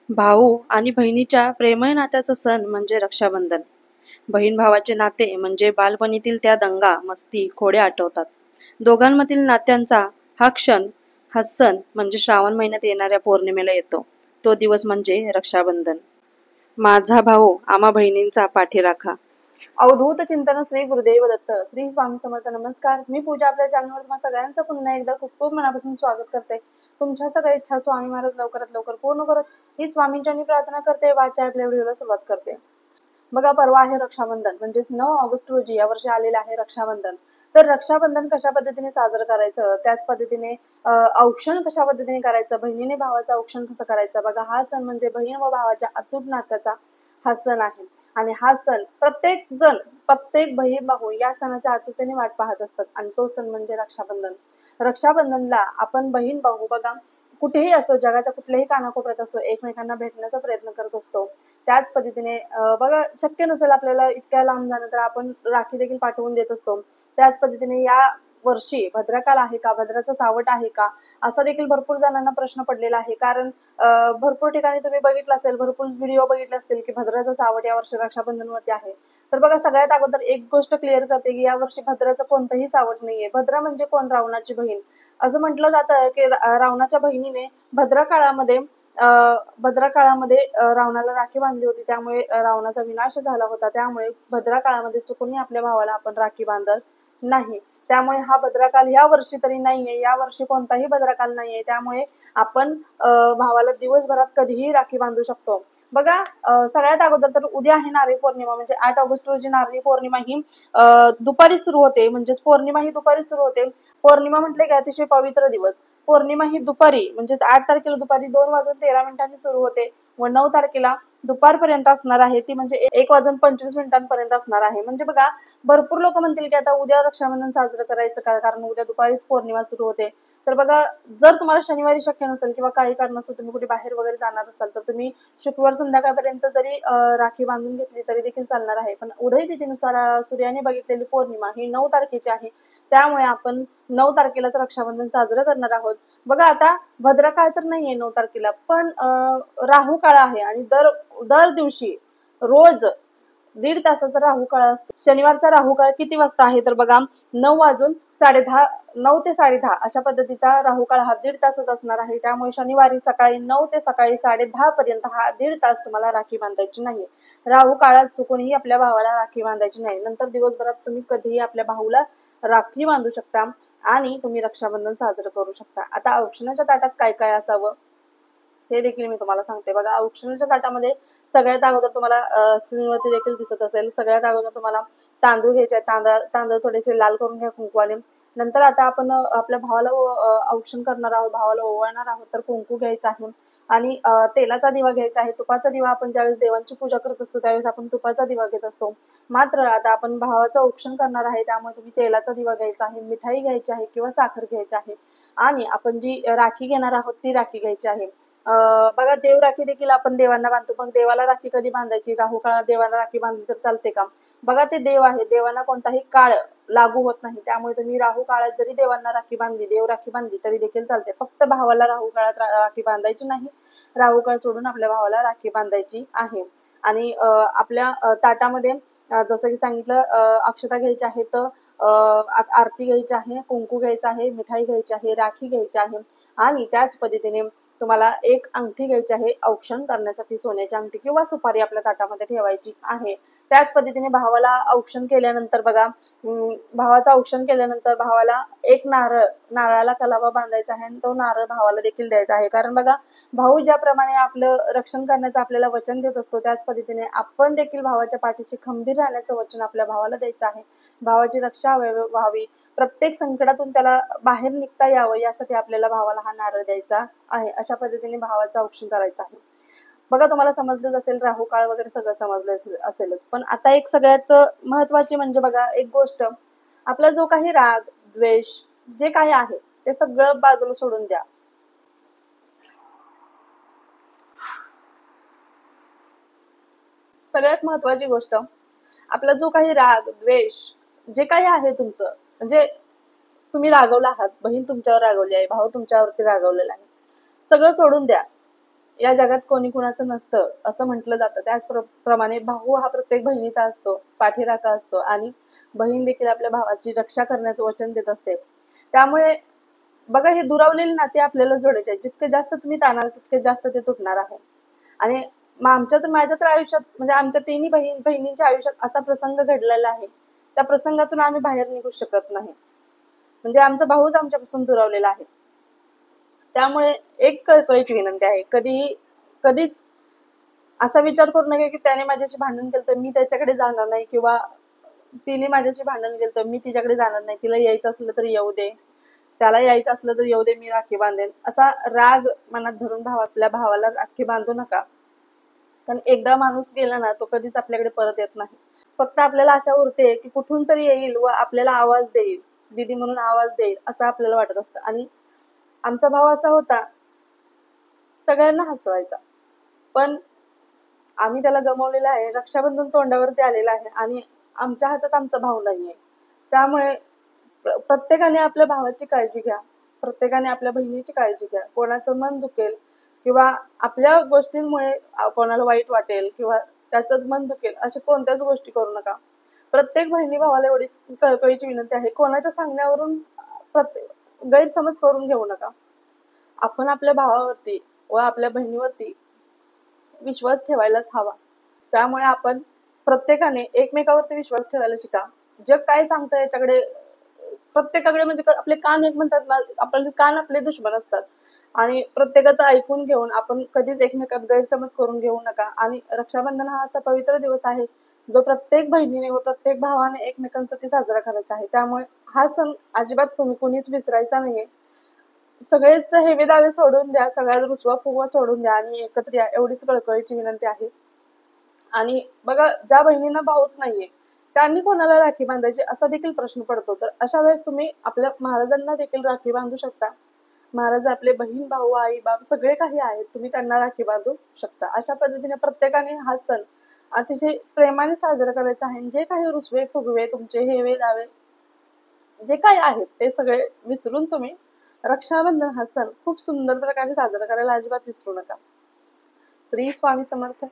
भाऊ आणि बहिणीच्या प्रेमळ नात्याचा सण म्हणजे रक्षाबंधन. बहीण भावाचे नाते म्हणजे बालपणीतील त्या दंगा, मस्ती, खोड्या आठवतात. दोघांमधील नात्यांचा हा सण म्हणजे श्रावण महिन्यात येणाऱ्या पौर्णिमेला येतो. तो दिवस म्हणजे रक्षाबंधन. माझा भाऊ आम्हा बहिणींचा पाठीराखा. अवधूत चिंतन श्री गुरुदेव दत्त. श्री स्वामी समर्थ. नमस्कार, मी पूजा. आपल्या चॅनलवर तुम्हा सगळ्यांचं पुन्हा एकदा खूप खूप मनापासून स्वागत करते. तुमच्या सगळ्या इच्छा स्वामी महाराज लवकरात लवकर पूर्ण करत ही स्वामींच्या प्रार्थना करते. वाचा आपल्या व्हिडिओला सुरुवात करते. बघा, परवा आहे रक्षाबंधन, म्हणजेच 9 ऑगस्ट रोजी यावर्षी आलेलं आहे रक्षाबंधन. तर रक्षाबंधन कशा पद्धतीने साजरं करायचं, त्याच पद्धतीने औक्षण कशा पद्धतीने करायचं, बहिणीने भावाचं औक्षण कसं करायचं. बघा, हा सण म्हणजे बहीण व भावाच्या अतूट नात्याचा हा सण आहे. आणि हा सण प्रत्येक बहीण भाऊ या सणाच्या आतुरतेने वाट पाहत असतात. आणि तो सण म्हणजे रक्षाबंधन. रक्षाबंधनला आपण बहीण भाऊ बघा कुठेही असो, जगाच्या कुठल्याही कानाकोपऱ्यात असो, एकमेकांना भेटण्याचा प्रयत्न करत असतो. त्याच पद्धतीने बघा, शक्य नसेल आपल्याला इतक्या लांब जाणं तर आपण राखी देखील पाठवून देत असतो. त्याच पद्धतीने या वर्षी भद्रकाल आहे का, भद्राचं सावट आहे का, असा देखील भरपूर जणांना प्रश्न पडलेला आहे. कारण भरपूर ठिकाणी तुम्ही बघितलं असेल, भरपूर व्हिडिओ बघितले असतील की भद्राचं सावट या वर्षी रक्षाबंधनवरती आहे. तर बघा, सगळ्यात अगोदर एक गोष्ट क्लिअर करते की या वर्षी भद्राचं कोणतंही सावट नाहीये. भद्रा म्हणजे कोण? रावणाची बहीण. असं म्हटलं जातं की रावणाच्या बहिणीने भद्रा काळामध्ये रावणाला राखी बांधली होती. त्यामुळे रावणाचा विनाश झाला होता. त्यामुळे भद्रा काळामध्ये चुकूनही आपल्या भावाला आपण राखी बांधत नाही. त्यामुळे हा भद्रकाल या वर्षी तरी नाहीये. या वर्षी कोणताही भद्रकाल नाहीये. त्यामुळे आपण भावाला दिवसभरात कधीही राखी बांधू शकतो. बघा, सगळ्यात अगोदर तर उद्या आहे नारळी पौर्णिमा. म्हणजे 8 ऑगस्ट रोजी नारळी पौर्णिमा ही दुपारी सुरू होते. म्हणजेच पौर्णिमा ही दुपारी सुरू होते. पौर्णिमा म्हटले की अतिशय पवित्र दिवस. पौर्णिमा ही दुपारी म्हणजेच 8 तारखेला दुपारी 2 वाजून 13 मिनिटांनी सुरू होते व 9 तारखेला दुपारपर्यंत असणार आहे. ती म्हणजे 1 वाजून 25 मिनिटांपर्यंत असणार आहे. म्हणजे बघा, भरपूर लोक म्हणतील की आता उद्या रक्षाबंधन साजरं करायचं का, कारण उद्या दुपारीच पौर्णिमा सुरू होते. तर बघा, जर तुम्हाला शनिवारी शक्य नसेल किंवा काही कारणास्तव तुम्ही कुठे बाहेर वगैरे जाणार असाल तर तुम्ही शुक्रवार संध्याकाळपर्यंत जरी राखी बांधून घेतली तरी देखील चालणार आहे. पण उदय तिथीनुसार सूर्याने बघितलेली पौर्णिमा ही 9 तारखेची आहे. त्यामुळे आपण 9 तारखेलाच रक्षाबंधन साजरं करणार आहोत. बघा, आता भद्रकाळ तर नाहीये 9 तारखेला, पण राहू काळ आहे. आणि दर दिवशी रोज 1.5 तासाचा राहू काळ असतो. शनिवारचा राहू काळ किती वाजता आहे तर बघा, 9 वाजून 10:30, 9 ते 10:30 अशा पद्धतीचा राहू काळ हा 1.5 तासच असणार आहे. त्यामुळे शनिवारी सकाळी 9 ते सकाळी 10:30 पर्यंत हा 1.5 तास तुम्हाला राखी बांधायची नाही. राहू काळात चुकूनही आपल्या भावाला राखी बांधायची नाही. नंतर दिवसभरात तुम्ही कधीही आपल्या भाऊला राखी बांधू शकता आणि तुम्ही रक्षाबंधन साजरं करू शकता. आता औक्षणाच्या ताटात काय काय असावं ते देखील मी तुम्हाला सांगते. बघा, औक्षणाच्या ताटामध्ये सगळ्यात अगोदर तुम्हाला स्क्रीनवरती देखील दिसत असेल, सगळ्यात अगोदर तुम्हाला तांदूळ घ्यायचे आहेत. तांदूळ थोडेसे लाल करून घ्या कुंकवाने. नंतर आता आपण आपल्या भावाला औक्षण करणार आहोत, भावाला ओवाळणार आहोत, तर कुंकू घ्यायचं आहे. आणि तेलाचा दिवा घ्यायचा आहे. तुपाचा दिवा आपण ज्यावेळेस देवांची पूजा करत असतो त्यावेळेस आपण तुपाचा दिवा घेत असतो. मात्र आता आपण भावाचं औक्षण करणार आहे, त्यामुळे तुम्ही तेलाचा दिवा घ्यायचा आहे, मिठाई घ्यायची आहे किंवा साखर घ्यायची आहे. आणि आपण जी राखी घेणार आहोत ती राखी घ्यायची आहे. बघा, देव राखी देखील आपण देवांना बांधतो. पण देवाला राखी कधी बांधायची? राहू काळात देवाला राखी बांधली तर चालते का? बघा, ते देव आहे, देवांना कोणताही काळ लागू होत नाही. त्यामुळे तुम्ही राहू काळात जरी देवांना राखी बांधली, देव राखी बांधली तरी देखील चालते. फक्त भावाला राहू काळात राखी बांधायची नाही. राहू काळ सोडून आपल्या भावाला राखी बांधायची आहे. आणि आपल्या ताटामध्ये जसं की सांगितलं, अक्षता घ्यायच्या आहेत, आरती घ्यायची आहे, कुंकू घ्यायचं आहे, मिठाई घ्यायची आहे, राखी घ्यायची आहे. आणि त्याच पद्धतीने तुम्हाला एक अंगठी घ्यायची आहे औक्षण करण्यासाठी. सोन्याची अंगठी किंवा सुपारी आपल्या ताटामध्ये ठेवायची आहे. त्याच पद्धतीने भावाला औक्षण केल्यानंतर बघा, भावाचं औक्षण केल्यानंतर भावाला एक नारळाला कलावा बांधायचा आहे आणि तो नारळ भावाला देखील द्यायचा आहे. कारण बघा, भाऊ ज्याप्रमाणे आपलं रक्षण करण्याचं आपल्याला वचन देत असतो त्याच पद्धतीने आपण देखील भावाच्या पाठीशी खंबीर राहण्याचं वचन आपल्या भावाला द्यायचं आहे. भावाची रक्षा व्हावी, प्रत्येक संकटातून त्याला बाहेर निघता यावं यासाठी आपल्याला भावाला हा नारळ द्यायचा आहे. अशा पद्धतीने भावाचं औक्षण करायचं आहे. बघा, तुम्हाला समजलंच असेल, राहू काळ वगैरे सगळं समजलं असेलच. पण आता एक सगळ्यात महत्वाची म्हणजे बघा, एक गोष्ट, आपला जो काही राग, द्वेष जे काही आहे ते सगळं बाजूला सोडून द्या. सगळ्यात महत्वाची गोष्ट, आपला जो काही राग, द्वेष जे काही आहे तुमचं, म्हणजे तुम्ही रागवला आहात, बहीण तुमच्यावर रागवली आहे, भाऊ तुमच्यावरती रागवलेला आहे, सगळं सोडून द्या. या जगात कोणी कुणाचं नसतं असं म्हटलं जातं, त्याचप्रमाणे भाऊ हा प्रत्येक बहिणीचा असतो, पाठीराखा असतो, आणि बहीण देखील आपल्या भावाची रक्षा करण्याचं वचन देत असते. त्यामुळे बघा, हे दुरावलेले नाते आपल्याला जोडायचे आहे. जितके जास्त तुम्ही ताणाल तितके जास्त ते तुटणार आहे. आणि माझ्या तर आयुष्यात, म्हणजे आमच्या तिन्ही बहिणींच्या आयुष्यात असा प्रसंग घडलेला आहे, त्या प्रसंगातून आम्ही बाहेर निघू शकत नाही. म्हणजे आमचा भाऊच आमच्यापासून दुरावलेला आहे. त्यामुळे एक कळकळीची विनंती आहे, कधीच असा विचार करू नका की त्याने माझ्याशी भांडण केलं तर मी त्याच्याकडे जाणार नाही, किंवा तिने माझ्याशी भांडण केलं तर मी तिच्याकडे जाणार नाही. तिला यायचं असलं तर येऊ दे, त्याला यायचं असलं तर येऊ दे, मी राखी बांधेन. असा राग मनात धरून आपल्या भावाला राखी बांधू नका. कारण एकदा माणूस गेला ना, तो कधीच आपल्याकडे परत येत नाही. फक्त आपल्याला आशा उरते की कुठून तरी येईल व आपल्याला आवाज देईल, दीदी म्हणून आवाज देईल, असं आपल्याला वाटत असतं. आणि आमचा भाव असा होता, सगळ्यांना हसवायचा, पण आम्ही त्याला गमावलेलं आहे. रक्षाबंधन तोंडावरती आलेलं आहे आणि आमच्या हातात आमचा भाऊ नाहीये. त्यामुळे प्रत्येकाने आपल्या भावाची काळजी घ्या, प्रत्येकाने आपल्या बहिणीची काळजी घ्या. कोणाचं मन दुखेल किंवा आपल्या गोष्टींमुळे कोणाला वाईट वाटेल किंवा त्याचं मन दुखेल अशा कोणत्याच गोष्टी करू नका. प्रत्येक बहिणी भावाला एवढीच कळकळीची विनंती आहे, कोणाच्या सांगण्यावरून गैरसमज करून घेऊ नका. आपण आपल्या भावावरती व आपल्या बहिणीवरती विश्वास ठेवायलाच हवा. त्यामुळे आपण प्रत्येकाने एकमेकावरती विश्वास ठेवायला शिका. जग काय सांगतं याच्याकडे प्रत्येकाकडे, म्हणजे आपले कान एक म्हणतात ना, आपले कान आपले दुश्मन असतात. आणि प्रत्येकाचं ऐकून घेऊन आपण कधीच एकमेकात गैरसमज करून घेऊ नका. आणि रक्षाबंधन हा असा पवित्र दिवस आहे जो प्रत्येक बहिणीने व प्रत्येक भावाने एकमेकांसाठी साजरा करायचा आहे. त्यामुळे हा सण अजिबात तुम्ही कोणीच विसरायचा नाहीये. सगळेच हेवे दावे सोडून द्या, सगळ्यात रुसवा फुगवा सोडून द्या आणि एकत्र या, एवढीच कळकळीची विनंती आहे. आणि बघा, ज्या बहिणींना भाऊच नाहीये त्यांनी कोणाला राखी बांधायची असा देखील प्रश्न पडतो. तर अशा वेळेस तुम्ही आपल्या महाराजांना देखील राखी बांधू शकता. महाराज आपले बहीण, भाऊ, आई, बाप सगळे काही आहेत, तुम्ही त्यांना राखी बांधू शकता. अशा पद्धतीने प्रत्येकाने हा सण अतिशय प्रेमाने साजरा करायचा आहे. जे काही रुसवे फुगवे तुमचे हेवे दावे जे काही आहेत ते सगळे विसरून तुम्ही रक्षाबंधन हा सण खूप सुंदर प्रकारे साजरा करायला अजिबात विसरू नका. श्री स्वामी समर्थ.